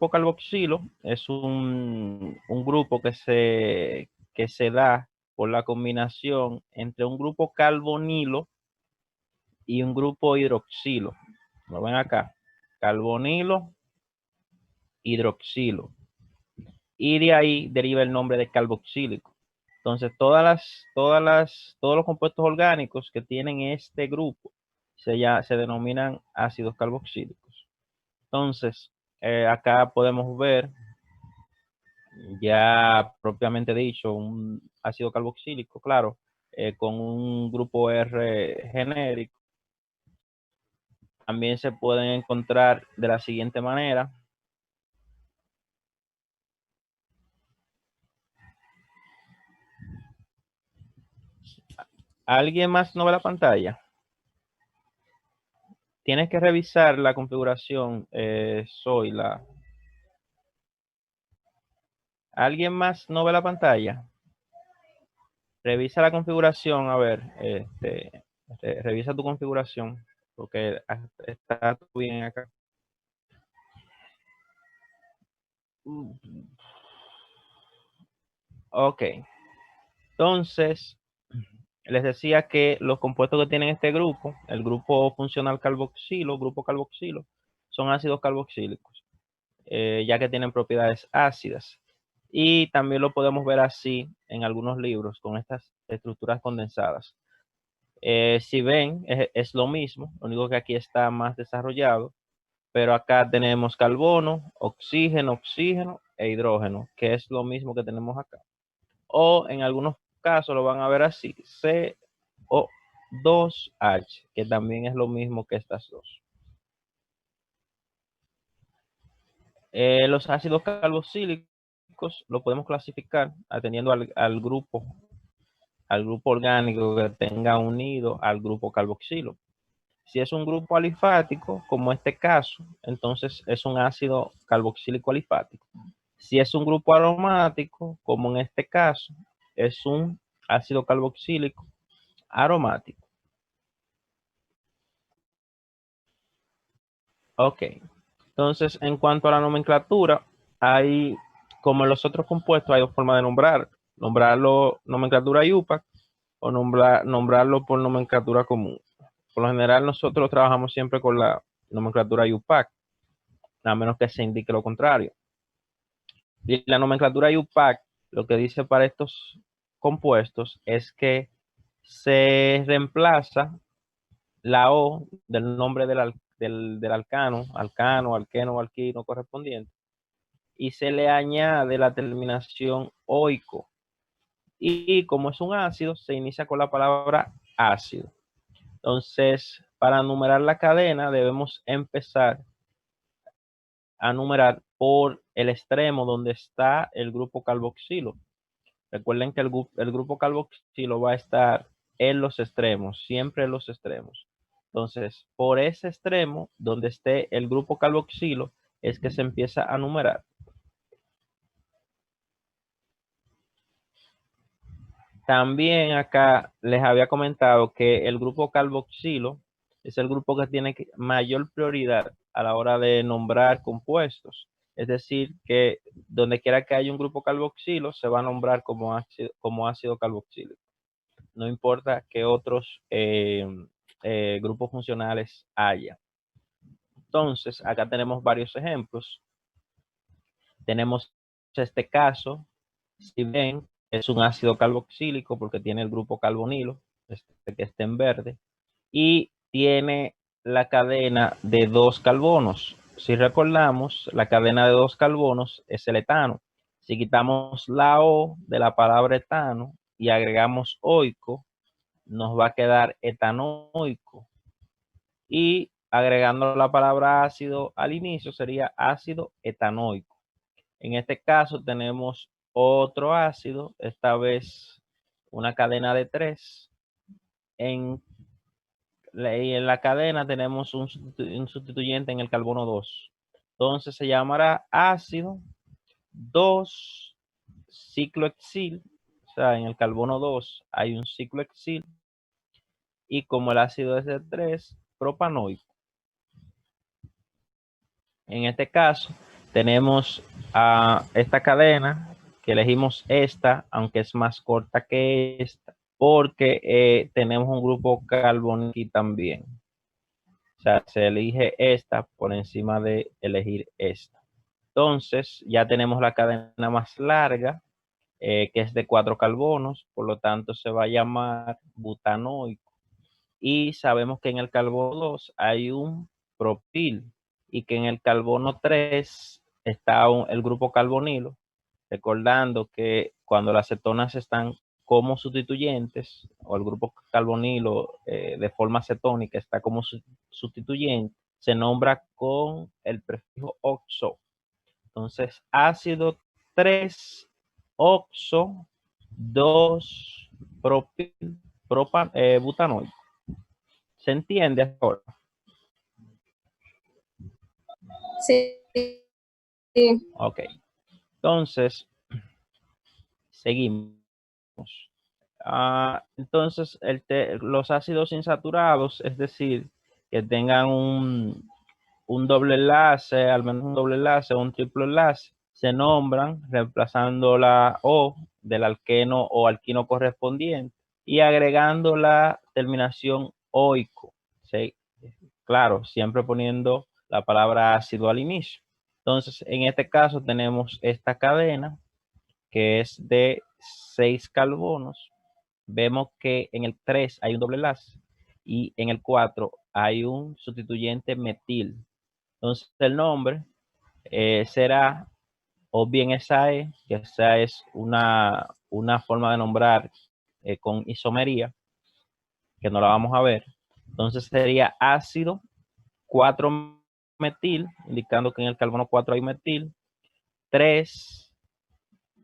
grupo carboxilo es un grupo que se da por la combinación entre un grupo carbonilo y un grupo hidroxilo. Lo ven acá, carbonilo, hidroxilo. Y de ahí deriva el nombre de carboxílico. Entonces, todos los compuestos orgánicos que tienen este grupo se denominan ácidos carboxílicos. Entonces, acá podemos ver, ya propiamente dicho, un ácido carboxílico, claro, con un grupo R genérico. También se pueden encontrar de la siguiente manera. ¿Alguien más no ve la pantalla? Tienes que revisar la configuración, ¿Alguien más no ve la pantalla? Revisa la configuración, a ver, revisa tu configuración, porque está todo bien acá. Ok, entonces, les decía que los compuestos que tienen este grupo, el grupo funcional carboxilo, grupo carboxilo, son ácidos carboxílicos, ya que tienen propiedades ácidas. Y también lo podemos ver así en algunos libros con estas estructuras condensadas. Si ven, es lo mismo, lo único que aquí está más desarrollado, pero acá tenemos carbono, oxígeno, oxígeno e hidrógeno, que es lo mismo que tenemos acá. O en algunos casos lo van a ver así, CO2H, que también es lo mismo que estas dos. Los ácidos carboxílicos lo podemos clasificar atendiendo al grupo orgánico que tenga unido al grupo carboxilo. Si es un grupo alifático, como este caso, entonces es un ácido carboxílico alifático. Si es un grupo aromático, como en este caso, es un ácido carboxílico aromático. Ok. Entonces, en cuanto a la nomenclatura, hay, como en los otros compuestos, hay dos formas de nombrarlo nomenclatura IUPAC o nombrarlo por nomenclatura común. Por lo general, nosotros trabajamos siempre con la nomenclatura IUPAC, a menos que se indique lo contrario. Y la nomenclatura IUPAC lo que dice para estos compuestos es que se reemplaza la O del nombre del alcano, alqueno o alquino correspondiente, y se le añade la terminación oico. Y como es un ácido, se inicia con la palabra ácido. Entonces, para numerar la cadena, debemos empezar a numerar por el extremo donde está el grupo carboxilo. Recuerden que el grupo carboxilo va a estar en los extremos, siempre en los extremos. Entonces, por ese extremo donde esté el grupo carboxilo es que se empieza a numerar. También acá les había comentado que el grupo carboxilo es el grupo que tiene mayor prioridad a la hora de nombrar compuestos. Es decir, que donde quiera que haya un grupo carboxilo se va a nombrar como ácido carboxílico. No importa qué otros grupos funcionales haya. Entonces, acá tenemos varios ejemplos. Tenemos este caso, si ven, es un ácido carboxílico porque tiene el grupo carbonilo, este que está en verde, y tiene la cadena de dos carbonos. Si recordamos, la cadena de dos carbonos es el etano. Si quitamos la O de la palabra etano y agregamos oico, nos va a quedar etanoico. Y agregando la palabra ácido al inicio sería ácido etanoico. En este caso tenemos otro ácido, esta vez una cadena de 3. Y en la cadena tenemos un sustituyente en el carbono 2. Entonces se llamará ácido 2 ciclohexil. O sea, en el carbono 2 hay un ciclohexil. Y como el ácido es de 3, propanoico. En este caso, tenemos a esta cadena, que elegimos esta, aunque es más corta que esta, porque tenemos un grupo carbónico aquí también. O sea, se elige esta por encima de elegir esta. Entonces, ya tenemos la cadena más larga, que es de 4 carbonos, por lo tanto se va a llamar butanoico. Y sabemos que en el carbono 2 hay un propil y que en el carbono 3 está el grupo carbonilo, recordando que cuando las cetonas están como sustituyentes o el grupo carbonilo de forma cetónica está como sustituyente, se nombra con el prefijo oxo. Entonces, ácido 3 oxo 2 propil butanoico. ¿Se entiende ahora? Sí. Ok. Entonces, seguimos. Entonces, los ácidos insaturados, es decir, que tengan un doble enlace, al menos un doble enlace o un triple enlace, se nombran reemplazando la O del alqueno o alquino correspondiente y agregando la terminación oico. ¿Sí? Claro, siempre poniendo la palabra ácido al inicio. Entonces, en este caso tenemos esta cadena que es de 6 carbonos. Vemos que en el 3 hay un doble enlace y en el 4 hay un sustituyente metil. Entonces, el nombre será o bien esa E, que esa es una forma de nombrar con isomería, que no la vamos a ver. Entonces, sería ácido 4-metil, indicando que en el carbono 4 hay metil. 3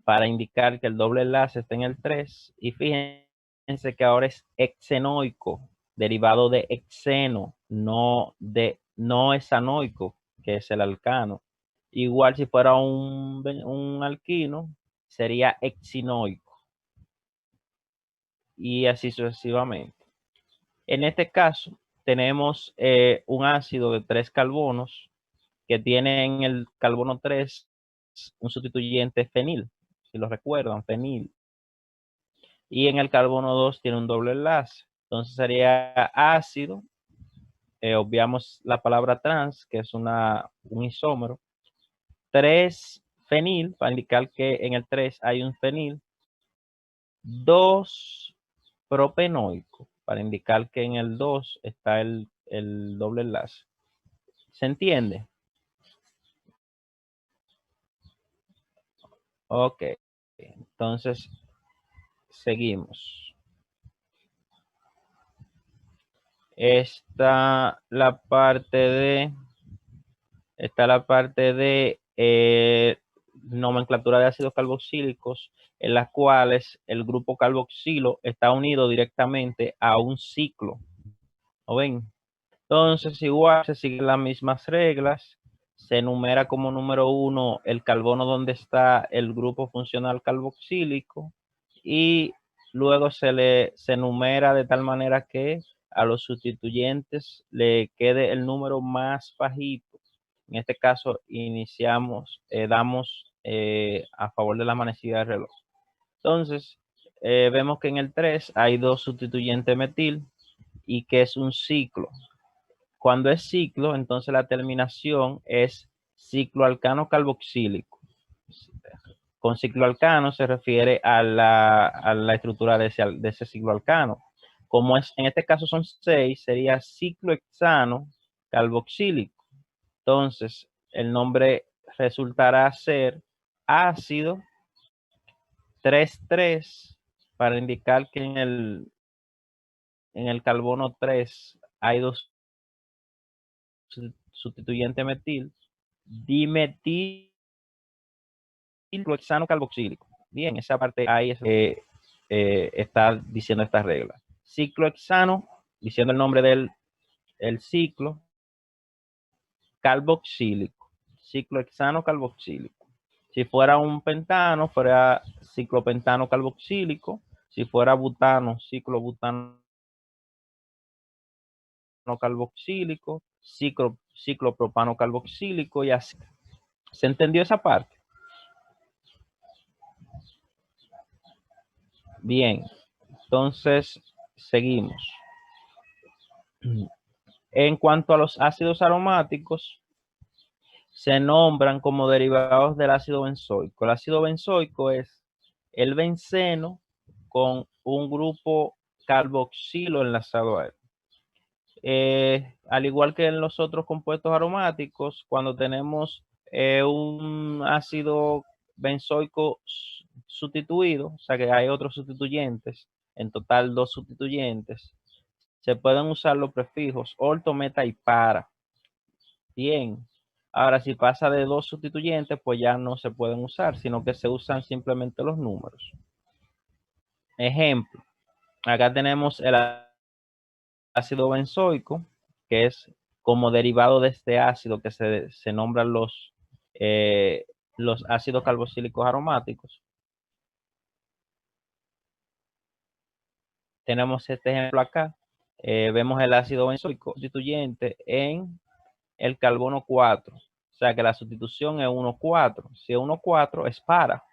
para indicar que el doble enlace está en el 3. Y fíjense que ahora es hexenoico, derivado de hexeno, no hexanoico, que es el alcano. Igual si fuera un alquino, sería hexinoico. Y así sucesivamente. En este caso, tenemos un ácido de 3 carbonos que tiene en el carbono 3 un sustituyente fenil, si lo recuerdan, fenil. Y en el carbono 2 tiene un doble enlace. Entonces sería ácido, obviamos la palabra trans, que es un isómero. 3 fenil, para indicar que en el 3 hay un fenil. 2 propenoico, para indicar que en el 2 está el doble enlace. ¿Se entiende? Ok. Entonces, seguimos. Está la parte de nomenclatura de ácidos carboxílicos, en las cuales el grupo carboxilo está unido directamente a un ciclo. ¿Lo ven? Entonces, igual se siguen las mismas reglas. Se enumera como número 1 el carbono donde está el grupo funcional carboxílico y luego se enumera de tal manera que a los sustituyentes le quede el número más bajito. En este caso, damos a favor de la manecilla del reloj. Entonces, vemos que en el 3 hay 2 sustituyentes metil y que es un ciclo. Cuando es ciclo, entonces la terminación es cicloalcano carboxílico. Con cicloalcano se refiere a la estructura de ese cicloalcano. Como en este caso son 6, sería ciclohexano carboxílico. Entonces, el nombre resultará ser ácido 3,3 para indicar que en el carbono 3 hay 2 sustituyentes metil, dimetil ciclohexano carboxílico. Bien, esa parte ahí es está diciendo esta regla. Ciclohexano, diciendo el nombre del ciclo, carboxílico. Ciclohexano carboxílico. Si fuera un pentano, fuera ciclopentano carboxílico. Si fuera butano, ciclobutano carboxílico, ciclopropano carboxílico y así. ¿Se entendió esa parte? Bien, entonces seguimos. En cuanto a los ácidos aromáticos, se nombran como derivados del ácido benzoico. El ácido benzoico es el benceno con un grupo carboxilo enlazado a él. Al igual que en los otros compuestos aromáticos, cuando tenemos un ácido benzoico sustituido, o sea que hay otros sustituyentes, en total 2 sustituyentes, se pueden usar los prefijos orto, meta y para. Bien, ahora si pasa de 2 sustituyentes, pues ya no se pueden usar, sino que se usan simplemente los números. Ejemplo, acá tenemos el ácido benzoico, que es como derivado de este ácido que se nombran los ácidos carboxílicos aromáticos. Tenemos este ejemplo acá. Vemos el ácido benzoico sustituyente en el carbono 4. O sea que la sustitución es 1,4. Si es 1,4 es para.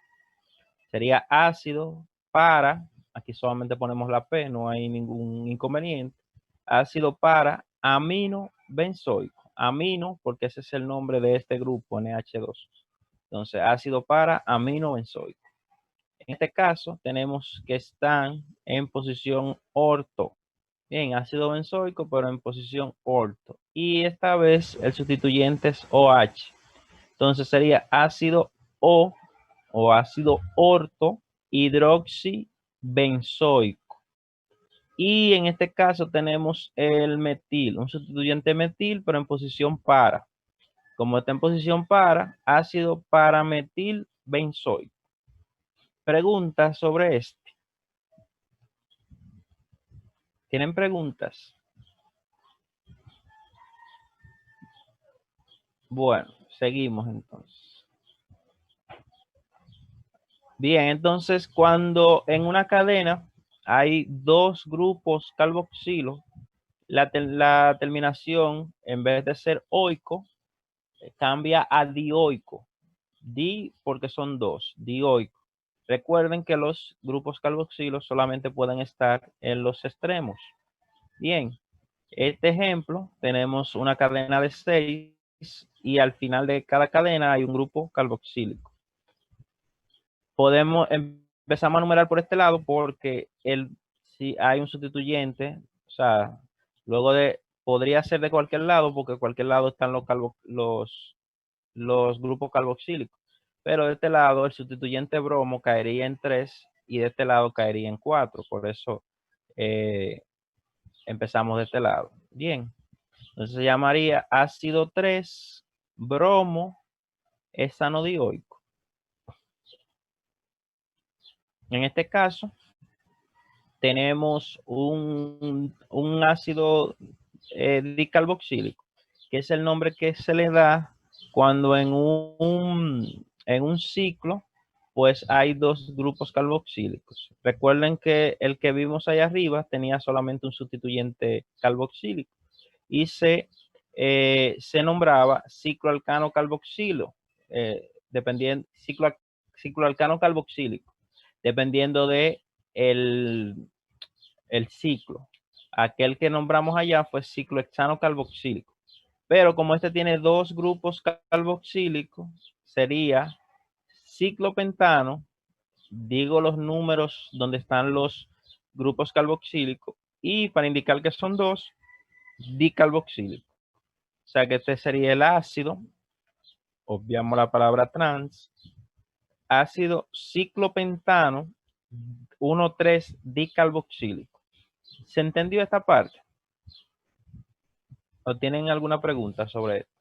Sería ácido para, aquí solamente ponemos la P, no hay ningún inconveniente. Ácido para amino benzoico. Amino, porque ese es el nombre de este grupo, NH2. Entonces, ácido para amino benzoico. En este caso, tenemos que están en posición orto. Bien, ácido benzoico, pero en posición orto. Y esta vez el sustituyente es OH. Entonces sería ácido O o ácido orto hidroxibenzoico. Y en este caso tenemos el metil, un sustituyente metil, pero en posición para. Como está en posición para, ácido parametil benzoico. Preguntas sobre este. ¿Tienen preguntas? Bueno, seguimos entonces. Bien, entonces cuando en una cadena hay 2 grupos carboxilo, la terminación, en vez de ser oico, cambia a dioico. Di porque son 2, dioico. Recuerden que los grupos carboxilos solamente pueden estar en los extremos. Bien, este ejemplo, tenemos una cadena de 6 y al final de cada cadena hay un grupo carboxílico. Empezamos a numerar por este lado porque si hay un sustituyente, o sea, luego podría ser de cualquier lado porque de cualquier lado están los grupos carboxílicos. Pero de este lado el sustituyente bromo caería en 3 y de este lado caería en 4. Por eso empezamos de este lado. Bien, entonces se llamaría ácido 3 bromo hexanodioico. En este caso, tenemos un ácido dicarboxílico, que es el nombre que se le da cuando en un ciclo, pues hay 2 grupos carboxílicos. Recuerden que el que vimos allá arriba tenía solamente un sustituyente carboxílico y se nombraba cicloalcano carboxilo, cicloalcano carboxílico, dependiendo de el ciclo. Aquel que nombramos allá fue ciclohexano carboxílico. Pero como este tiene 2 grupos carboxílicos, sería ciclopentano. Digo los números donde están los grupos carboxílicos y para indicar que son 2, dicarboxílico. O sea que este sería el ácido, obviamos la palabra trans, ácido ciclopentano 1,3 dicarboxílico. ¿Se entendió esta parte? ¿O tienen alguna pregunta sobre esto?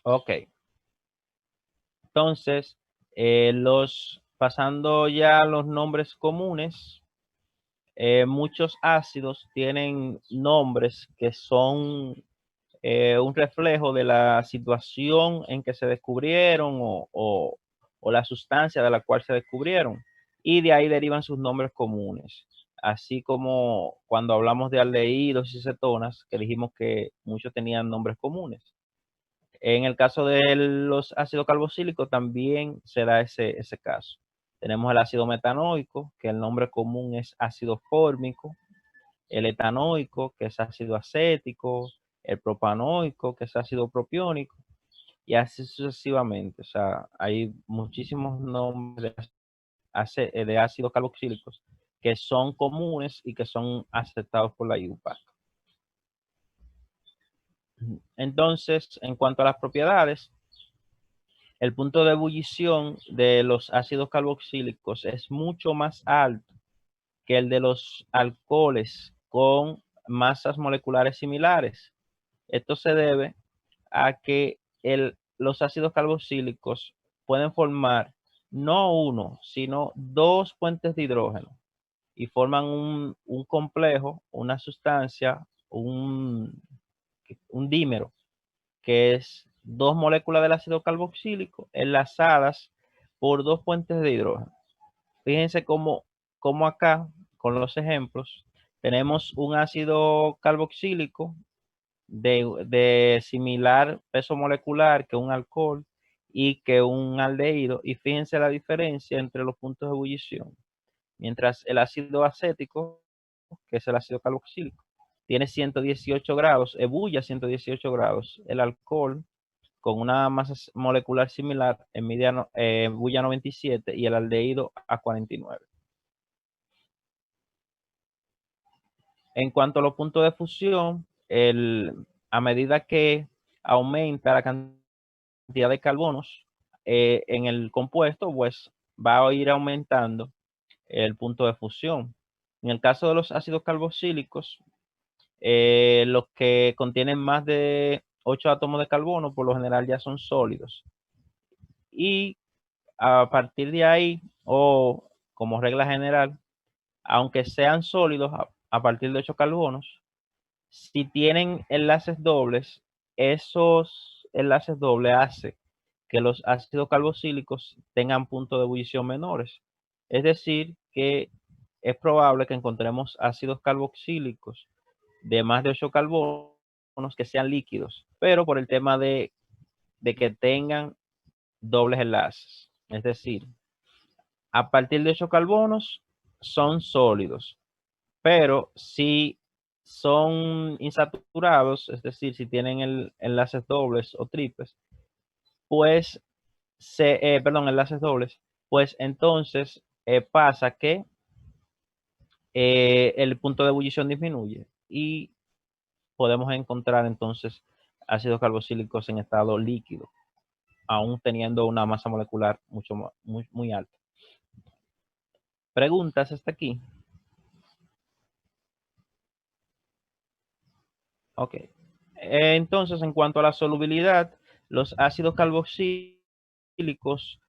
Ok. Entonces, pasando ya a los nombres comunes, muchos ácidos tienen nombres que son un reflejo de la situación en que se descubrieron o la sustancia de la cual se descubrieron. Y de ahí derivan sus nombres comunes. así como cuando hablamos de aldehídos y cetonas, que dijimos que muchos tenían nombres comunes. En el caso de los ácidos carboxílicos también se da ese caso. Tenemos el ácido metanoico, que el nombre común es ácido fórmico, el etanoico, que es ácido acético, el propanoico, que es ácido propiónico, y así sucesivamente. O sea, hay muchísimos nombres de ácidos carboxílicos que son comunes y que son aceptados por la IUPAC. Entonces, en cuanto a las propiedades, el punto de ebullición de los ácidos carboxílicos es mucho más alto que el de los alcoholes con masas moleculares similares. Esto se debe a que los ácidos carboxílicos pueden formar no uno, sino dos puentes de hidrógeno y forman un complejo, una sustancia, un dímero, que es dos moléculas del ácido carboxílico enlazadas por dos puentes de hidrógeno. Fíjense cómo acá, con los ejemplos, tenemos un ácido carboxílico de similar peso molecular que un alcohol y que un aldehído, y fíjense la diferencia entre los puntos de ebullición. Mientras el ácido acético, que es el ácido carboxílico, tiene 118 grados, ebulle a 118 grados. El alcohol, con una masa molecular similar, ebulle a 97 y el aldehído a 49. En cuanto a los puntos de fusión, a medida que aumenta la cantidad de carbonos en el compuesto, pues va a ir aumentando el punto de fusión. En el caso de los ácidos carboxílicos, los que contienen más de 8 átomos de carbono, por lo general ya son sólidos. Y a partir de ahí, o como regla general, aunque sean sólidos a partir de 8 carbonos, si tienen enlaces dobles, esos enlaces dobles hacen que los ácidos carboxílicos tengan puntos de ebullición menores. Es decir, que es probable que encontremos ácidos carboxílicos de más de 8 carbonos que sean líquidos, pero por el tema de que tengan dobles enlaces. Es decir, a partir de 8 carbonos son sólidos, pero si son insaturados, es decir, si tienen enlaces dobles o triples, pues enlaces dobles, pues entonces pasa que el punto de ebullición disminuye y podemos encontrar entonces ácidos carboxílicos en estado líquido, aún teniendo una masa molecular muy alta. ¿Preguntas hasta aquí? Ok. Entonces, en cuanto a la solubilidad, los ácidos carboxílicos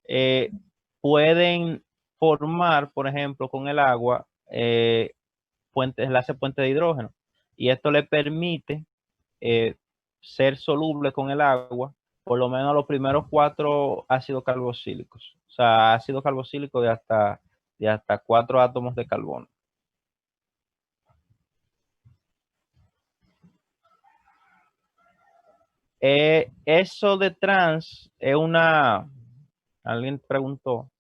pueden formar, por ejemplo, con el agua, enlace puente de hidrógeno. Y esto le permite ser soluble con el agua, por lo menos los primeros 4 ácidos carboxílicos. O sea, ácido carboxílico de hasta 4 átomos de carbono. Eso de trans es alguien preguntó,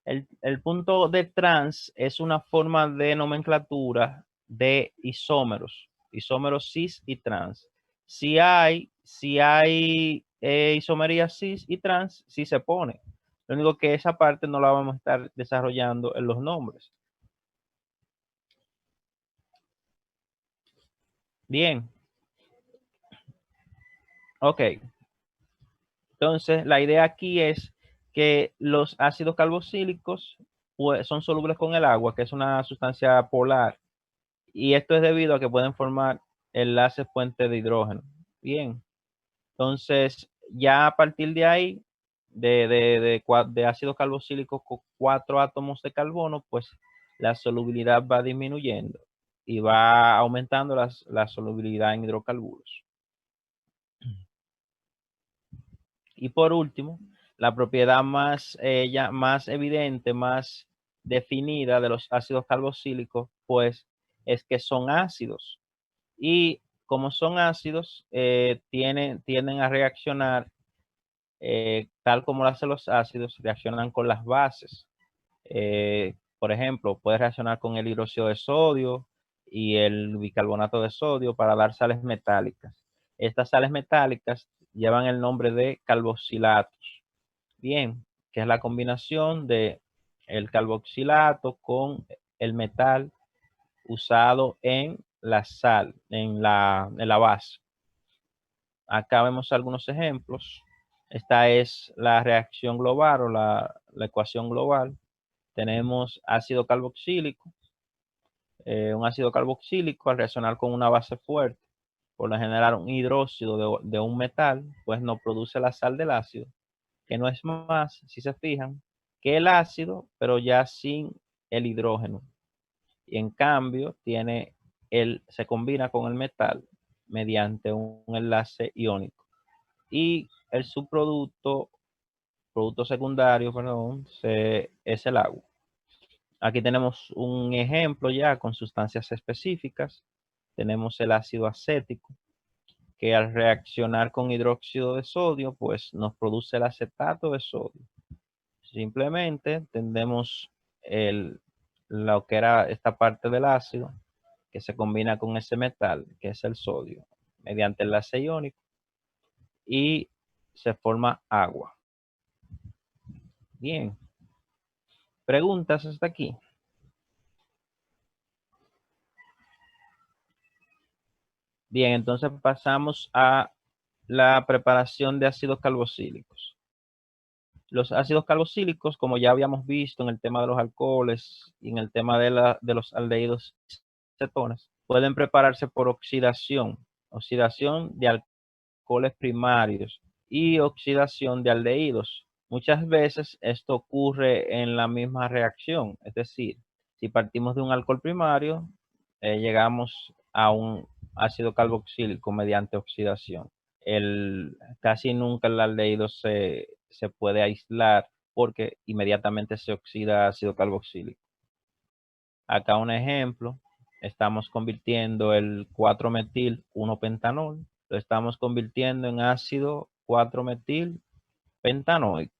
el punto de trans es una forma de nomenclatura de isómeros cis y trans. Si hay isomería cis y trans, sí se pone. Lo único que esa parte no la vamos a estar desarrollando en los nombres. Bien. Ok. Entonces, la idea aquí es que los ácidos carboxílicos pues, son solubles con el agua, que es una sustancia polar. Y esto es debido a que pueden formar enlaces puentes de hidrógeno. Bien. Entonces, ya a partir de ahí, de ácidos carboxílicos con 4 átomos de carbono, pues la solubilidad va disminuyendo y va aumentando la solubilidad en hidrocarburos. Y por último, la propiedad más evidente, más definida de los ácidos carboxílicos pues es que son ácidos. Y como son ácidos, tienden a reaccionar tal como lo hacen los ácidos, reaccionan con las bases. Por ejemplo, puede reaccionar con el hidróxido de sodio y el bicarbonato de sodio para dar sales metálicas. Estas sales metálicas llevan el nombre de carboxilatos. Bien, que es la combinación de el carboxilato con el metal usado en la sal, en la base. Acá vemos algunos ejemplos. Esta es la reacción global o la ecuación global. Tenemos ácido carboxílico. Un ácido carboxílico al reaccionar con una base fuerte, por lo general un hidróxido de un metal, pues no produce la sal del ácido, que no es más, si se fijan, que el ácido, pero ya sin el hidrógeno. Y en cambio se combina con el metal mediante un enlace iónico. Y el producto secundario, perdón, es el agua. Aquí tenemos un ejemplo ya con sustancias específicas. Tenemos el ácido acético, que al reaccionar con hidróxido de sodio, pues nos produce el acetato de sodio. Simplemente tendemos lo que era esta parte del ácido, que se combina con ese metal, que es el sodio, mediante el enlace iónico, y se forma agua. Bien. ¿Preguntas hasta aquí? Bien, entonces pasamos a la preparación de ácidos carboxílicos. Los ácidos carboxílicos, como ya habíamos visto en el tema de los alcoholes y en el tema de los aldehídos y cetonas, pueden prepararse por oxidación de alcoholes primarios y oxidación de aldehídos. Muchas veces esto ocurre en la misma reacción, es decir, si partimos de un alcohol primario, llegamos a un ácido carboxílico mediante oxidación. Casi nunca el aldehído se puede aislar porque inmediatamente se oxida ácido carboxílico. Acá un ejemplo, estamos convirtiendo el 4-metil 1-pentanol, lo estamos convirtiendo en ácido 4-metil pentanoico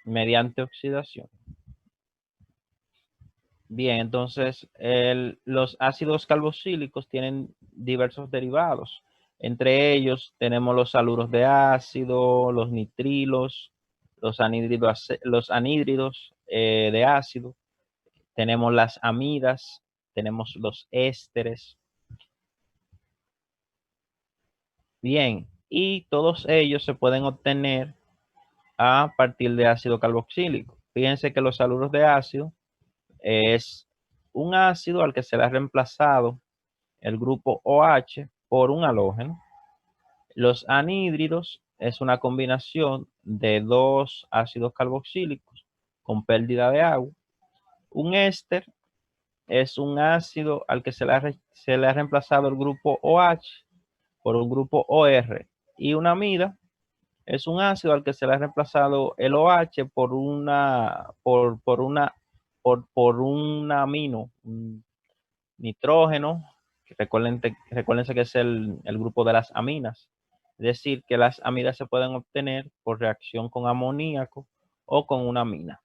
mediante oxidación. Bien, entonces los ácidos carboxílicos tienen diversos derivados. Entre ellos tenemos los haluros de ácido, los nitrilos, los anhídridos de ácido, tenemos las amidas, tenemos los ésteres. Bien, y todos ellos se pueden obtener a partir de ácido carboxílico. Fíjense que los haluros de ácido es un ácido al que se le ha reemplazado el grupo OH por un halógeno. Los anhídridos es una combinación de dos ácidos carboxílicos con pérdida de agua. Un éster es un ácido al que se le ha reemplazado el grupo OH por un grupo OR. Y una amida es un ácido al que se le ha reemplazado el OH por un amino, un nitrógeno. Recuérdense que es el grupo de las aminas. Es decir, que las amidas se pueden obtener por reacción con amoníaco o con una amina.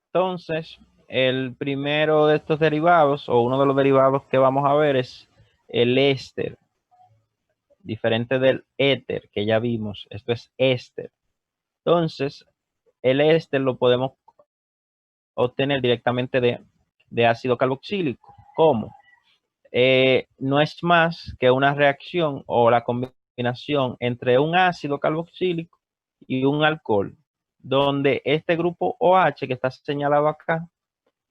Entonces, el primero de estos derivados, o uno de los derivados que vamos a ver, es el éster. Diferente del éter que ya vimos, esto es éster. Entonces, el éster lo podemos obtener directamente de ácido carboxílico. ¿Cómo? No es más que una reacción o la combinación entre un ácido carboxílico y un alcohol, donde este grupo OH que está señalado acá,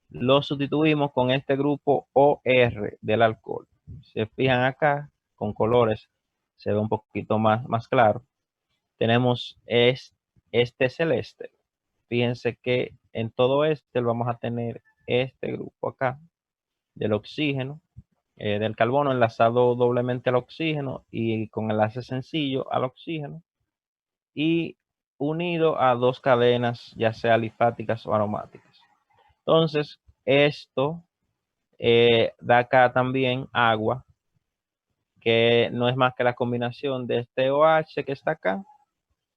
lo sustituimos con este grupo OR del alcohol. Si se fijan acá, con colores, se ve un poquito más claro. Tenemos este celeste. Fíjense que en todo este vamos a tener este grupo acá del oxígeno, del carbono enlazado doblemente al oxígeno y con enlace sencillo al oxígeno, y unido a dos cadenas, ya sea alifáticas o aromáticas. Entonces, esto da acá también agua, que no es más que la combinación de este OH que está acá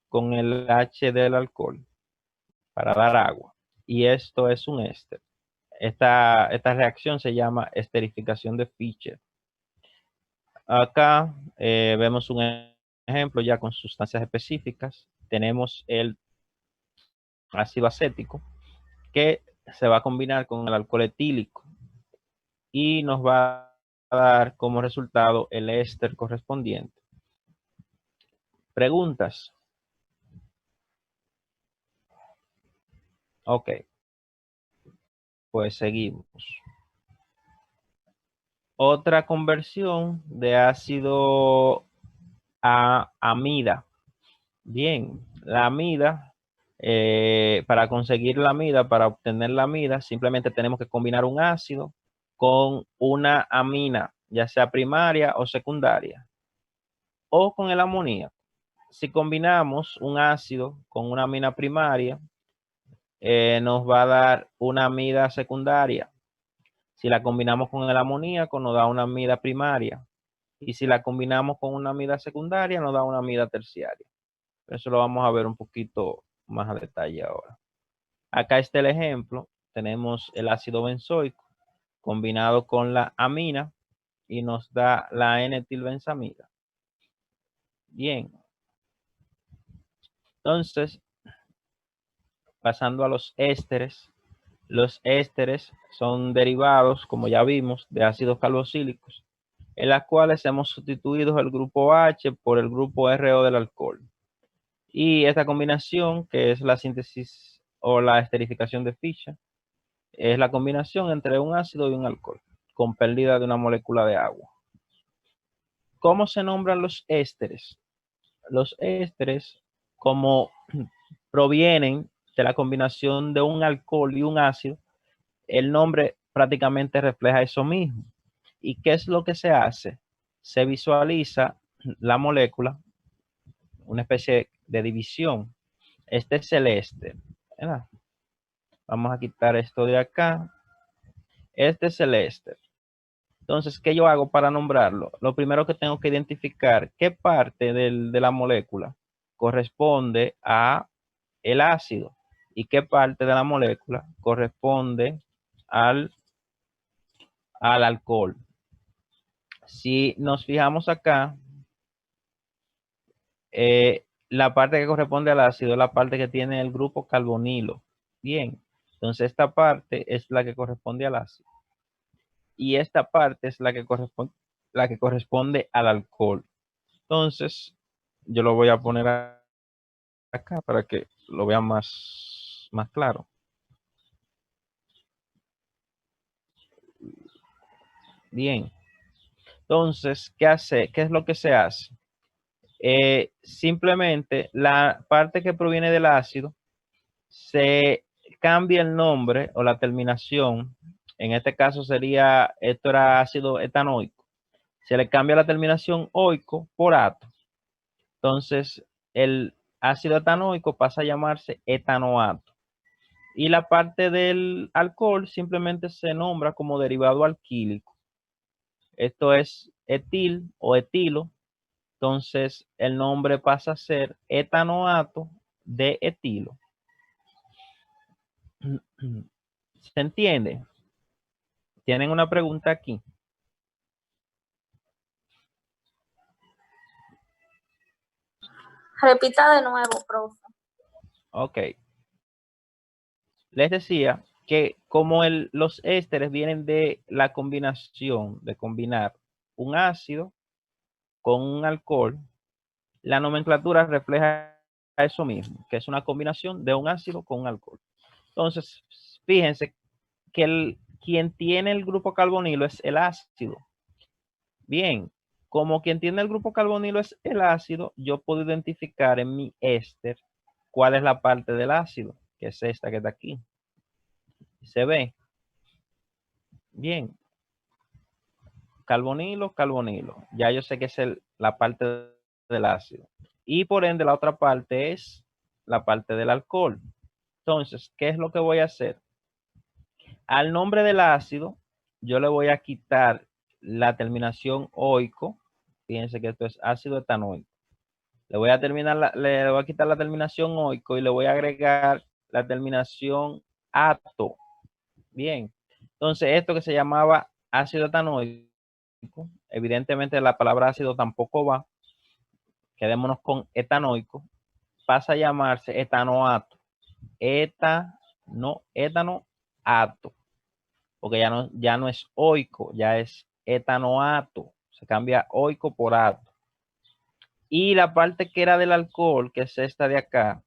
con el H del alcohol para dar agua. Y esto es un éster. Esta reacción se llama esterificación de Fischer. Acá vemos un ejemplo ya con sustancias específicas. Tenemos el ácido acético que se va a combinar con el alcohol etílico y nos va a dar como resultado el éster correspondiente. ¿Preguntas? Ok, pues seguimos. Otra conversión de ácido a amida. Bien, la amida, para conseguir la amida, para obtener la amida, simplemente tenemos que combinar un ácido con una amina, ya sea primaria o secundaria, o con el amoníaco. Si combinamos un ácido con una amina primaria, nos va a dar una amida secundaria. Si la combinamos con el amoníaco, nos da una amida primaria. Y si la combinamos con una amida secundaria, nos da una amida terciaria. Eso lo vamos a ver un poquito más a detalle ahora. Acá está el ejemplo. Tenemos el ácido benzoico combinado con la amina y nos da la N-etilbenzamida. Bien. Entonces, pasando a los ésteres. Los ésteres son derivados, como ya vimos, de ácidos carboxílicos, en las cuales hemos sustituido el grupo H por el grupo RO del alcohol. Y esta combinación, que es la síntesis o la esterificación de Fischer, es la combinación entre un ácido y un alcohol, con pérdida de una molécula de agua. ¿Cómo se nombran los ésteres? Los ésteres, como provienen de la combinación de un alcohol y un ácido, el nombre prácticamente refleja eso mismo. ¿Y qué es lo que se hace? Se visualiza la molécula, una especie de división. Este es el éster, ¿verdad? Vamos a quitar esto de acá. Este es el éster. Entonces, ¿qué yo hago para nombrarlo? Lo primero que tengo que identificar qué parte de la molécula corresponde a el ácido y qué parte de la molécula corresponde al alcohol. Si nos fijamos acá, la parte que corresponde al ácido es la parte que tiene el grupo carbonilo. Bien, entonces esta parte es la que corresponde al ácido. Y esta parte es la que corresponde al alcohol. Entonces, yo lo voy a poner acá para que lo vean más claro. Bien. Entonces, ¿qué hace? ¿Qué es lo que se hace? Simplemente la parte que proviene del ácido se cambia el nombre o la terminación. En este caso sería, esto era ácido etanoico. Se le cambia la terminación oico por ato. Entonces, el ácido etanoico pasa a llamarse etanoato. Y la parte del alcohol simplemente se nombra como derivado alquílico. Esto es etil o etilo. Entonces, el nombre pasa a ser etanoato de etilo. ¿Se entiende? ¿Tienen una pregunta aquí? Repita de nuevo, profe. Ok. Les decía que como los ésteres vienen de la combinación, de combinar un ácido con un alcohol, la nomenclatura refleja eso mismo, que es una combinación de un ácido con un alcohol. Entonces, fíjense que quien tiene el grupo carbonilo es el ácido. Bien, como quien tiene el grupo carbonilo es el ácido, yo puedo identificar en mi éster cuál es la parte del ácido, que es esta que está aquí. ¿Se ve? Bien. Carbonilo, carbonilo. Ya yo sé que es la parte del ácido. Y por ende la otra parte es la parte del alcohol. Entonces, ¿qué es lo que voy a hacer? Al nombre del ácido, yo le voy a quitar la terminación oico. Fíjense que esto es ácido etanoico. Le voy a quitar la terminación oico y le voy a agregar la terminación ato. Bien. Entonces, esto que se llamaba ácido etanoico, evidentemente la palabra ácido tampoco va. Quedémonos con etanoico. Pasa a llamarse etanoato. Etanoato. Porque ya no es oico, ya es etanoato. Se cambia oico por ato. Y la parte que era del alcohol, que es esta de acá,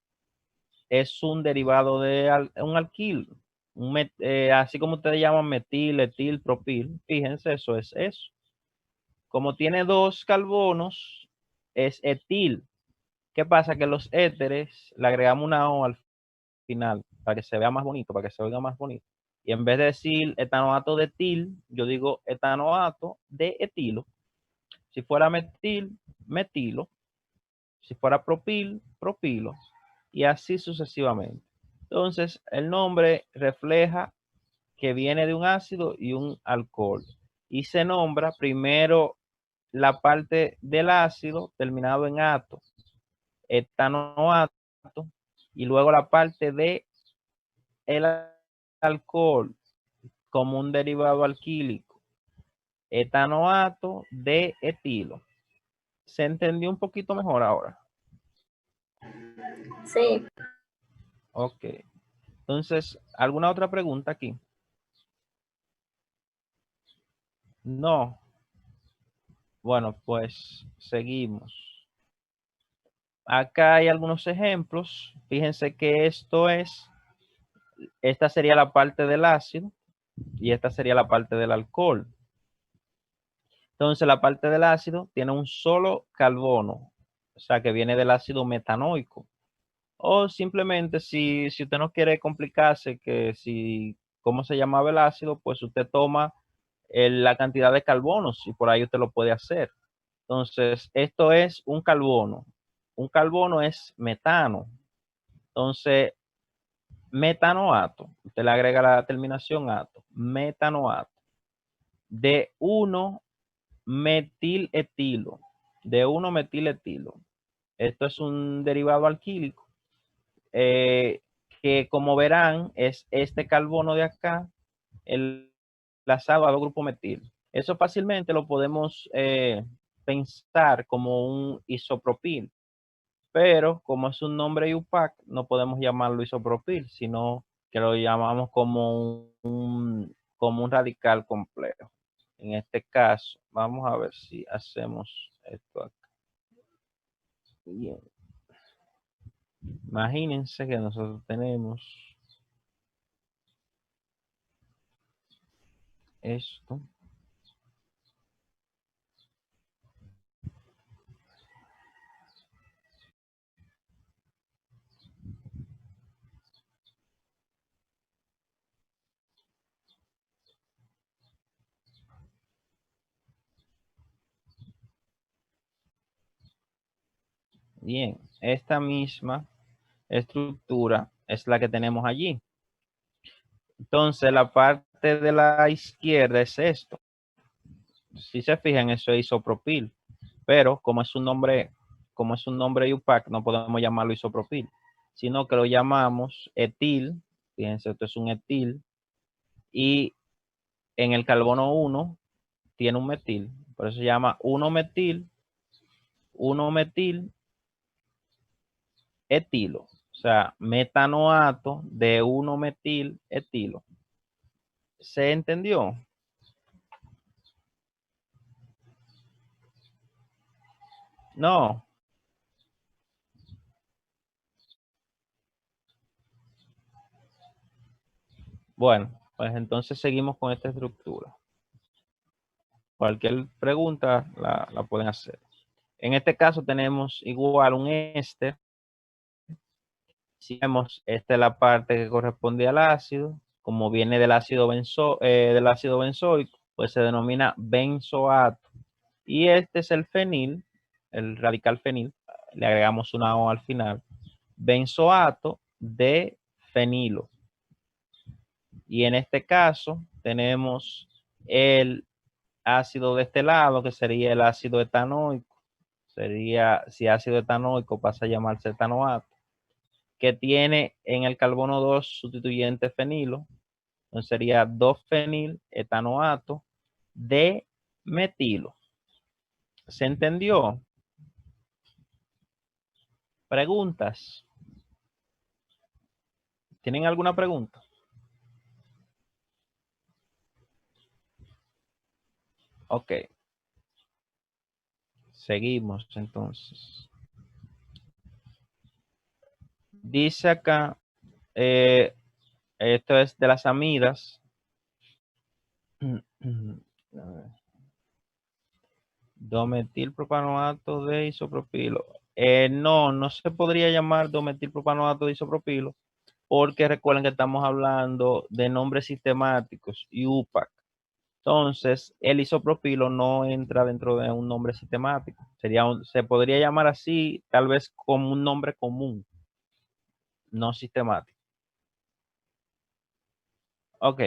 es un derivado de un alquil. Así como ustedes llaman metil, etil, propil. Fíjense, eso es eso. Como tiene dos carbonos, es etil. ¿Qué pasa? Que los éteres le agregamos una O al final para que se vea más bonito, para que se oiga más bonito. Y en vez de decir etanoato de etil, yo digo etanoato de etilo. Si fuera metil, metilo. Si fuera propil, propilo. Y así sucesivamente. Entonces, el nombre refleja que viene de un ácido y un alcohol. Y se nombra primero la parte del ácido terminado en ato, etanoato, y luego la parte de el alcohol como un derivado alquílico, etanoato de etilo. ¿Se entendió un poquito mejor ahora? Sí. Ok. Entonces, ¿alguna otra pregunta aquí? No. Bueno, pues seguimos. Acá hay algunos ejemplos. Fíjense que esta sería la parte del ácido y esta sería la parte del alcohol. Entonces, la parte del ácido tiene un solo carbono, o sea, que viene del ácido metanoico. O simplemente, si usted no quiere complicarse, cómo se llamaba el ácido, pues usted toma la cantidad de carbonos y por ahí usted lo puede hacer. Entonces, esto es un carbono. Un carbono es metano. Entonces, metanoato. Usted le agrega la terminación ato. Metanoato. De 1-metiletilo. De 1-metiletilo. Esto es un derivado alquílico. Que como verán es este carbono de acá enlazado al grupo metil. Eso fácilmente lo podemos pensar como un isopropil, pero como es un nombre IUPAC no podemos llamarlo isopropil, sino que lo llamamos como un radical complejo. En este caso, vamos a ver si hacemos esto acá. Bien. Imagínense que nosotros tenemos esto. Bien, esta misma estructura es la que tenemos allí. Entonces, la parte de la izquierda es esto. Si se fijan, eso es isopropil. Pero como es un nombre IUPAC, no podemos llamarlo isopropil, sino que lo llamamos etil. Fíjense, esto es un etil. Y en el carbono 1 tiene un metil. Por eso se llama 1-metil etilo. O sea, metanoato de 1-metil etilo. ¿Se entendió? No. Bueno, pues entonces seguimos con esta estructura. Cualquier pregunta la pueden hacer. En este caso tenemos igual un éster. Si vemos, esta es la parte que corresponde al ácido. Como viene del ácido benzoico, pues se denomina benzoato. Y este es el fenil, el radical fenil. Le agregamos una O al final. benzoato de fenilo. Y en este caso tenemos el ácido de este lado, que sería el ácido etanoico. Sería, si ácido etanoico pasa a llamarse etanoato, que tiene en el carbono 2 sustituyente fenilo. Entonces sería 2-fenil etanoato de metilo. ¿Se entendió? ¿Preguntas? ¿Tienen alguna pregunta? Ok. Seguimos entonces. Dice acá, esto es de las amidas. Dometilpropanoato de isopropilo. No se podría llamar dometilpropanoato de isopropilo, porque recuerden que estamos hablando de nombres sistemáticos y UPAC. Entonces, el isopropilo no entra dentro de un nombre sistemático. Se podría llamar así, tal vez como un nombre común, no sistemático. Ok,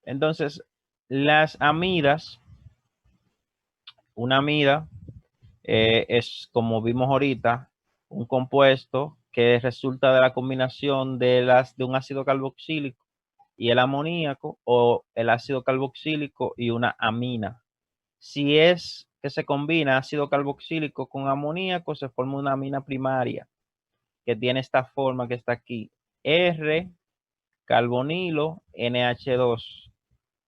entonces, las amidas, una amida es, como vimos ahorita, un compuesto que resulta de la combinación de un ácido carboxílico y el amoníaco, o el ácido carboxílico y una amina. Si es que se combina ácido carboxílico con amoníaco, se forma una amina primaria que tiene esta forma que está aquí: R carbonilo NH2.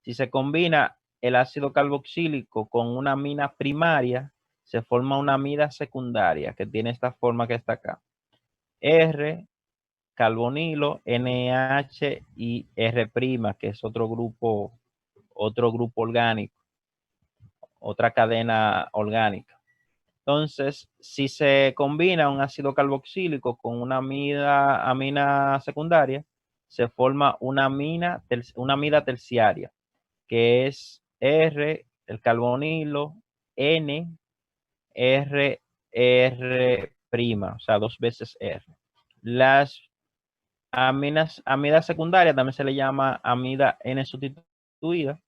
Si se combina el ácido carboxílico con una amina primaria, se forma una amida secundaria que tiene esta forma que está acá: R carbonilo NH y R', que es otro grupo orgánico, otra cadena orgánica. Entonces, si se combina un ácido carboxílico con una amina secundaria, se forma una amida terciaria, que es R, el carbonilo, N, R', o sea, 2 veces R. Las amidas secundarias también se le llama amida N sustituida,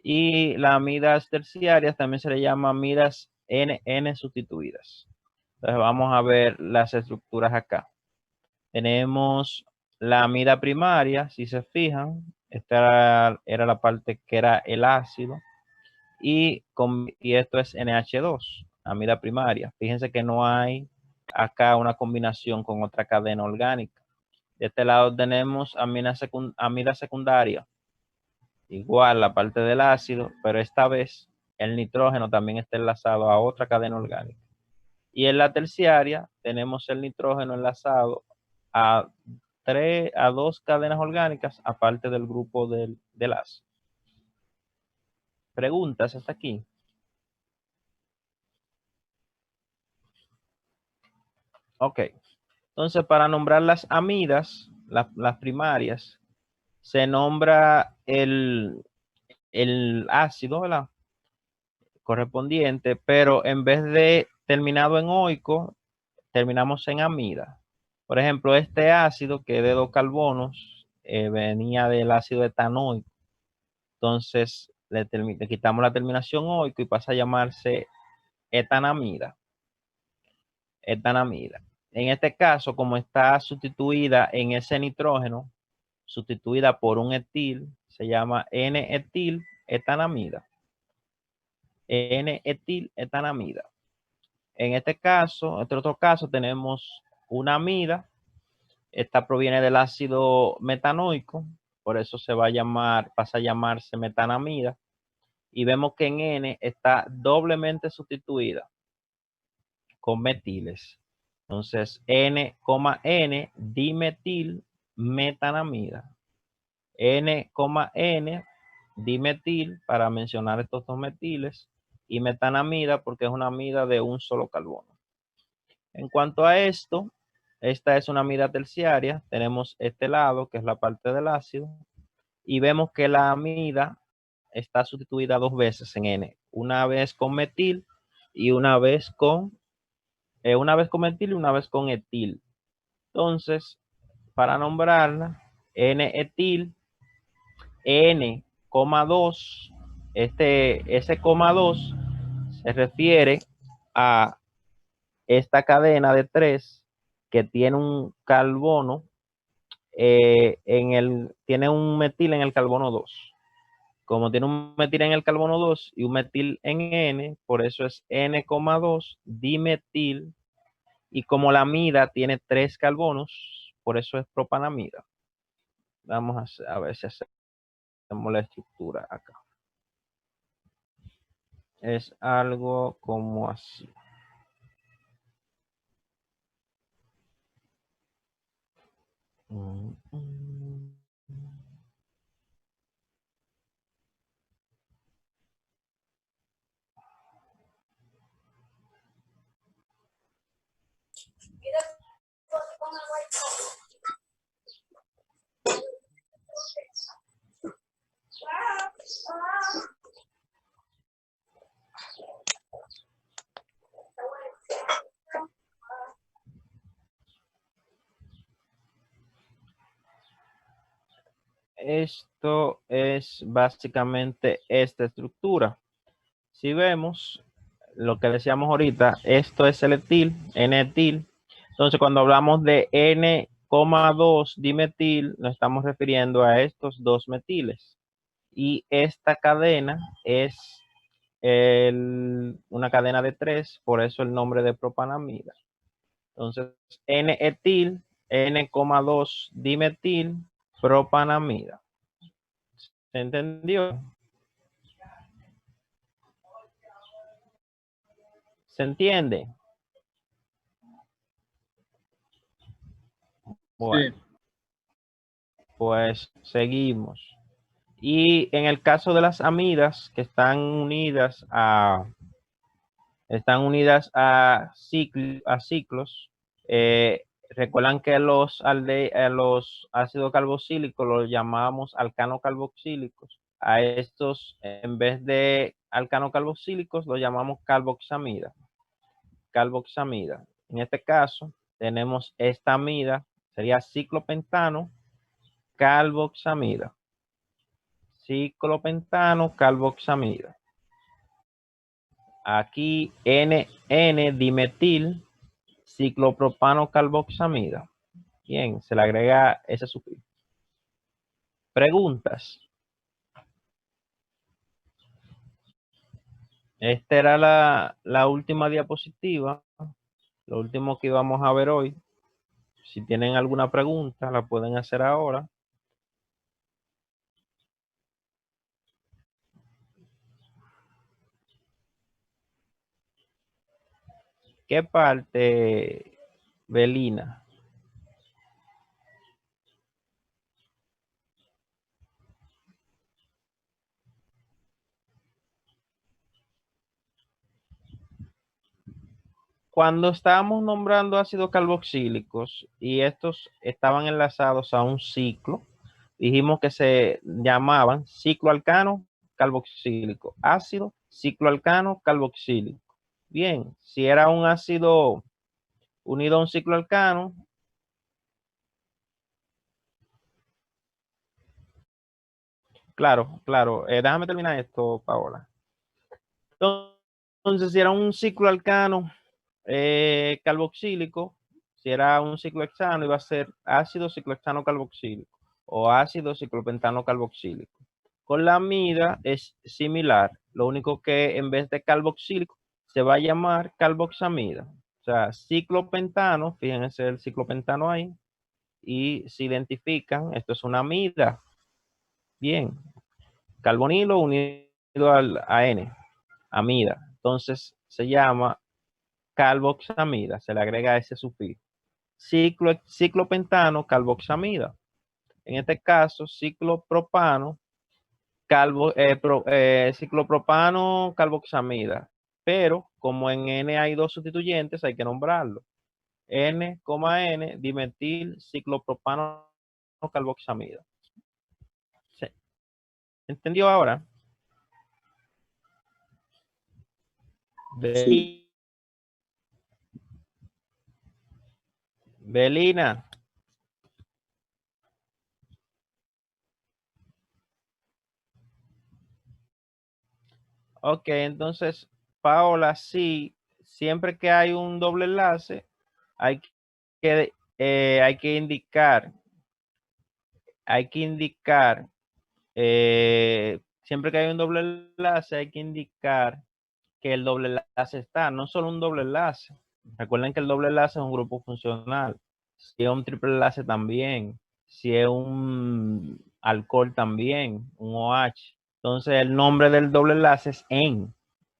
y las amidas terciarias también se le llama amidas N sustituidas. Entonces vamos a ver las estructuras acá. Tenemos la amida primaria, si se fijan, esta era la parte que era el ácido, y esto es NH2, amida primaria. Fíjense que no hay acá una combinación con otra cadena orgánica. De este lado tenemos amida secundaria, igual la parte del ácido, pero esta vez el nitrógeno también está enlazado a otra cadena orgánica. Y en la terciaria tenemos el nitrógeno enlazado a 2 cadenas orgánicas, aparte del grupo del ácido. ¿Preguntas hasta aquí? Ok. Entonces, para nombrar las amidas, las primarias, se nombra el ácido, ¿verdad?, correspondiente, pero en vez de terminado en oico, terminamos en amida. Por ejemplo, este ácido, que es de 2 carbonos, venía del ácido etanoico. Entonces, le quitamos la terminación oico y pasa a llamarse etanamida. Etanamida. En este caso, como está sustituida en ese nitrógeno, sustituida por un etil, se llama N-etil etanamida. N-etil etanamida. En este caso, en otro caso, tenemos una amida. Esta proviene del ácido metanoico, por eso pasa a llamarse metanamida. Y vemos que en N está doblemente sustituida con metiles. Entonces, N, dimetil metanamida. N, dimetil, para mencionar estos 2 metiles, y metanamida porque es una amida de un solo carbono. En cuanto a esto, esta es una amida terciaria. Tenemos este lado, que es la parte del ácido, y vemos que la amida está sustituida 2 veces en N. Una vez con metil y una vez con metil y una vez con etil. Entonces, para nombrarla, N-etil, N,2, ese coma 2 se refiere a esta cadena de 3 que tiene un carbono, tiene un metil en el carbono 2. Como tiene un metil en el carbono 2 y un metil en N, por eso es N,2 dimetil. Y como la amida tiene 3 carbonos, por eso es propanamida. Vamos a ver si hacemos la estructura acá. Es algo como así. Esto es básicamente esta estructura. Si vemos lo que decíamos ahorita, esto es el etil, N-etil. Entonces, cuando hablamos de N,2 dimetil, nos estamos refiriendo a estos dos metiles. Y esta cadena es una cadena de 3, por eso el nombre de propanamida. Entonces, N-etil, N,2 dimetil, propanamida. ¿Se entendió? ¿Se entiende? Bueno, pues seguimos. Y en el caso de las amidas que están unidas a ciclos, recuerdan que los ácidos carboxílicos los llamamos alcano carboxílicos. A estos, en vez de alcano carboxílicos, los llamamos carboxamida. En este caso, tenemos esta amida, sería ciclopentano carboxamida. Ciclopentano carboxamida. Aquí N-dimetil ciclopropano carboxamida. Bien, se le agrega ese sufijo. Preguntas. Esta era la última diapositiva, lo último que íbamos a ver hoy. Si tienen alguna pregunta, la pueden hacer ahora. ¿Qué parte, Belina? Cuando estábamos nombrando ácidos carboxílicos y estos estaban enlazados a un ciclo, dijimos que se llamaban ciclo alcano carboxílico, ácido ciclo alcano carboxílico. Bien, si era un ácido unido a un ciclo alcano, claro, déjame terminar esto, Paola. Entonces, si era un ciclo alcano carboxílico, si era un ciclohexano, iba a ser ácido ciclohexano carboxílico o ácido ciclopentano carboxílico. Con la amida es similar, lo único que en vez de carboxílico se va a llamar carboxamida. O sea, ciclopentano, fíjense el ciclopentano ahí, y se identifican, esto es una amida. Bien, carbonilo unido a N, amida. Entonces se llama carboxamida, se le agrega ese sufijo. Ciclopentano, carboxamida. En este caso, ciclopropano, ciclopropano, carboxamida. Pero como en N hay dos sustituyentes, hay que nombrarlo. N, N, dimetil, ciclopropano, carboxamida. ¿Se entendió ahora? Sí. Belina. Ok, entonces, Paola, sí, siempre que hay un doble enlace, hay hay que indicar, siempre que hay un doble enlace, hay que indicar que el doble enlace está, no solo un doble enlace. Recuerden que el doble enlace es un grupo funcional. Si es un triple enlace también, si es un alcohol también, un OH. Entonces el nombre del doble enlace es en.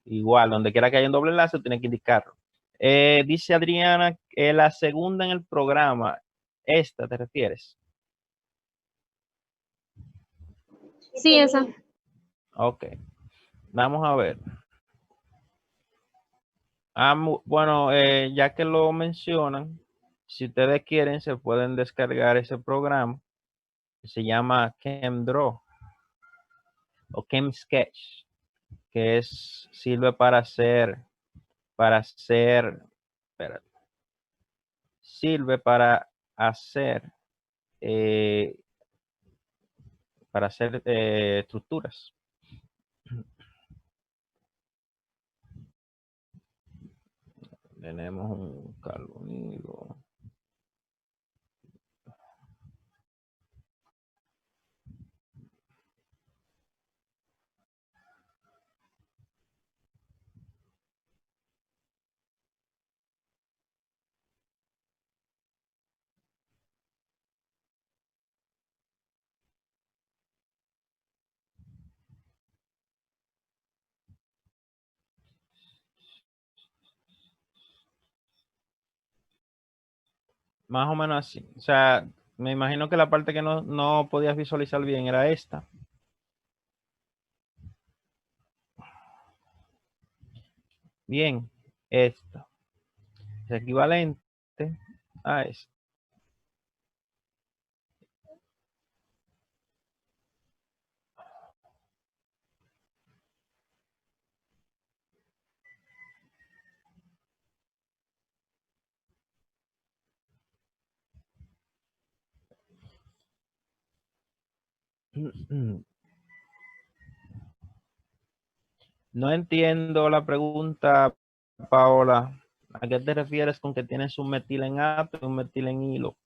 Igual, donde quiera que haya un doble enlace, tiene que indicarlo. Dice Adriana que la segunda en el programa, ¿esta te refieres? Sí, esa. Ok, vamos a ver. Bueno, ya que lo mencionan, si ustedes quieren, se pueden descargar ese programa que se llama ChemDraw o ChemSketch, que sirve espérate, sirve eh, para hacer estructuras. Tenemos un carbonilo. Más o menos así. O sea, me imagino que la parte que no podías visualizar bien era esta. Bien, esta es equivalente a esto. No entiendo la pregunta, Paola. ¿A qué te refieres con que tienes un metilenato y un metilenilo?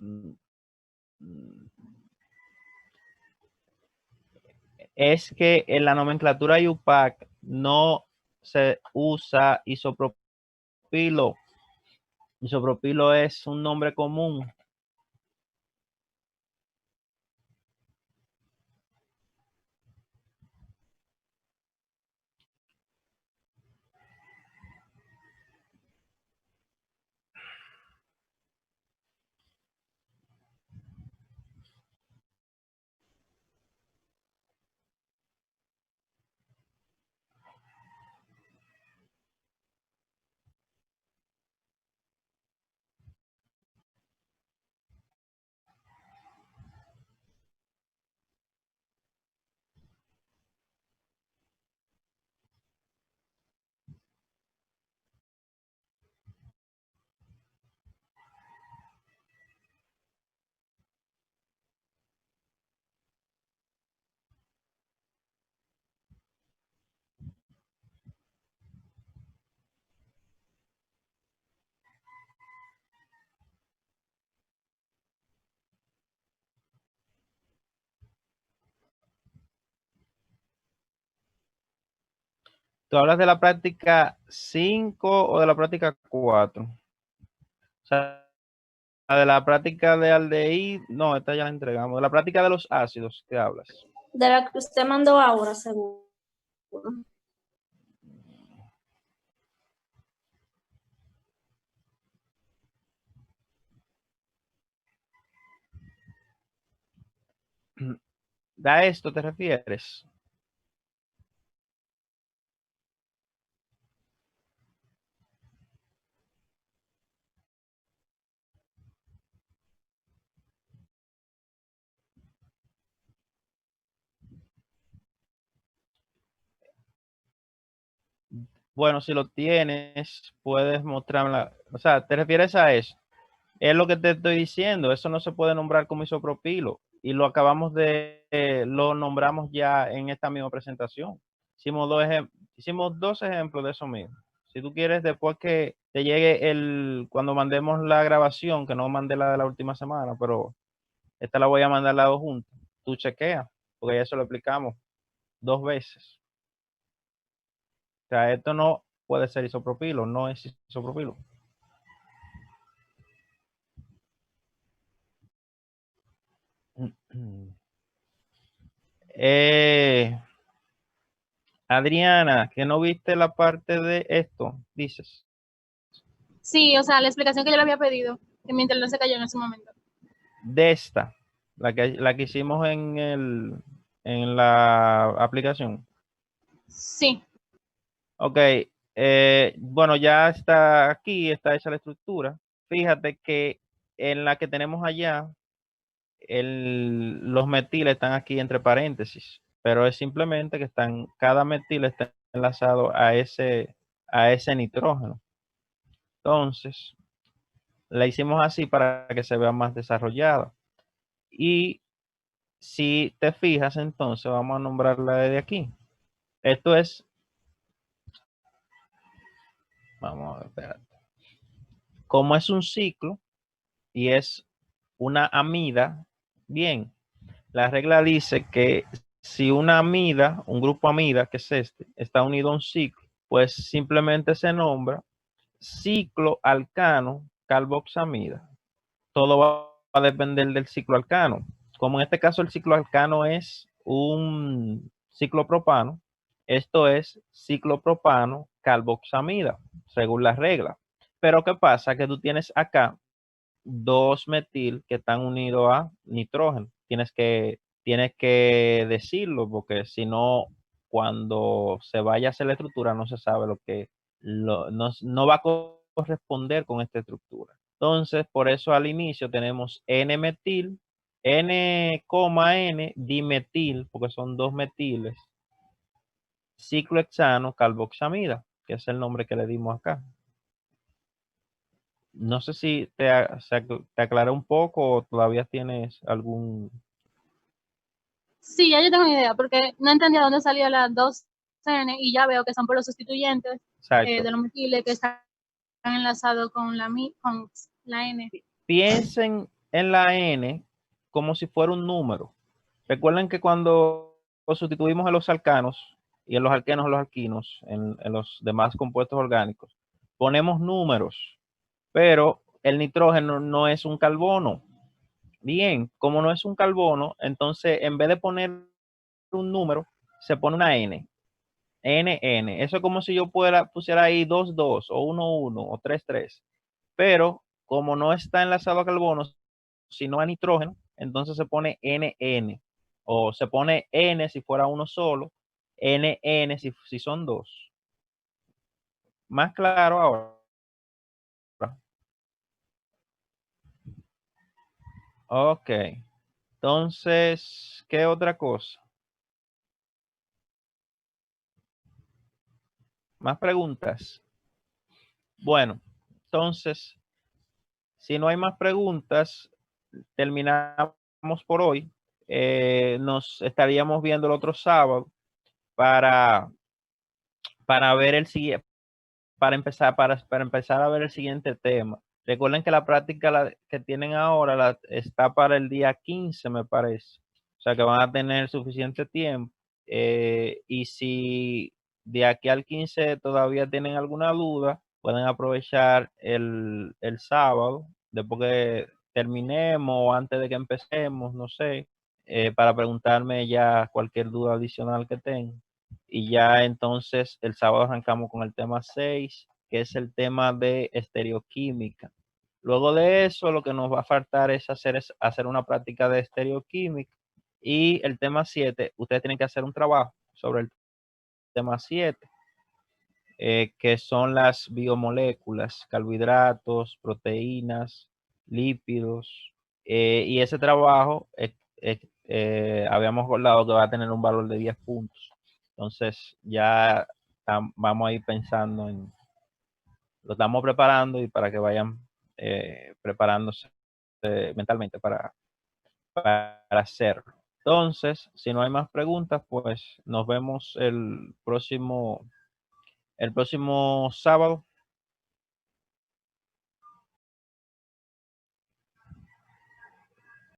Mm, mm. Es que en la nomenclatura IUPAC no se usa isopropilo. Isopropilo es un nombre común. ¿Tú hablas de la práctica 5 o de la práctica 4? O sea, de la práctica de aldehído, no, esta ya la entregamos. De la práctica de los ácidos, ¿qué hablas? De la que usted mandó ahora, seguro. ¿A esto te refieres? Bueno, si lo tienes, puedes mostrarla. O sea, ¿te refieres a eso? Es lo que te estoy diciendo. Eso no se puede nombrar como isopropilo. Y lo lo nombramos ya en esta misma presentación. Hicimos dos ejemplos de eso mismo. Si tú quieres, después que te llegue cuando mandemos la grabación, que no mandé la de la última semana, pero esta la voy a mandar las dos juntas. Tú chequea, porque ya se lo explicamos dos veces. O sea, esto no puede ser isopropilo, no es isopropilo. Adriana, que no viste la parte de esto, dices. Sí, o sea, la explicación que yo le había pedido, que mi internet se cayó en ese momento. De esta, la que hicimos en la aplicación. Sí. Ok, bueno, ya está aquí, está hecha la estructura. Fíjate que en la que tenemos allá, los metiles están aquí entre paréntesis, pero es simplemente que cada metil está enlazado a ese nitrógeno. Entonces, la hicimos así para que se vea más desarrollada. Y si te fijas, entonces vamos a nombrarla desde aquí. Esto es, vamos a ver, espérate. Como es un ciclo y es una amida, bien, la regla dice que si una amida, un grupo amida, que es este, está unido a un ciclo, pues simplemente se nombra ciclo alcano carboxamida. Todo va a depender del ciclo alcano. Como en este caso el ciclo alcano es un ciclopropano, esto es ciclopropano carboxamida, según la regla. Pero ¿qué pasa? Que tú tienes acá dos metil que están unidos a nitrógeno. Tienes que decirlo, porque si no, cuando se vaya a hacer la estructura, no se sabe no va a corresponder con esta estructura. Entonces, por eso al inicio tenemos N-metil, N, dimetil, porque son dos metiles, ciclohexano carboxamida, que es el nombre que le dimos acá. No sé si te aclaré un poco o todavía tienes algún... Sí, ya yo tengo una idea, porque no entendía dónde salían las dos N y ya veo que son por los sustituyentes de los metiles que están enlazados con con la N. Piensen en la N como si fuera un número. Recuerden que cuando sustituimos en los alcanos y en los alquenos, en los alquinos, en los demás compuestos orgánicos, ponemos números, pero el nitrógeno no es un carbono. Bien, como no es un carbono, entonces en vez de poner un número, se pone una N. NN. Eso es como si yo pusiera ahí 2,2 o 1,1 o 3,3. Pero como no está enlazado a carbono, sino a nitrógeno, entonces se pone NN. O se pone N si fuera uno solo, NN si son dos. Más claro ahora. Ok. Entonces, ¿qué otra cosa? Más preguntas. Bueno, entonces, si no hay más preguntas, terminamos por hoy. Nos estaríamos viendo el otro sábado para, para ver el siguiente, para empezar a ver el siguiente tema. Recuerden que la práctica que tienen ahora está para el día 15, me parece. O sea que van a tener suficiente tiempo. Y si de aquí al 15 todavía tienen alguna duda, pueden aprovechar el sábado, después que terminemos o antes de que empecemos, no sé, para preguntarme ya cualquier duda adicional que tengan. y ya entonces el sábado arrancamos con el tema 6, que es el tema de estereoquímica. Luego de eso, lo que nos va a faltar es hacer una práctica de estereoquímica. Y el tema 7, ustedes tienen que hacer un trabajo sobre el tema 7, que son las biomoléculas, carbohidratos, proteínas, lípidos. Y ese trabajo habíamos acordado que va a tener un valor de 10 puntos. Entonces ya vamos a ir pensando lo estamos preparando y para que vayan preparándose mentalmente para hacerlo. Entonces, si no hay más preguntas, pues nos vemos el próximo sábado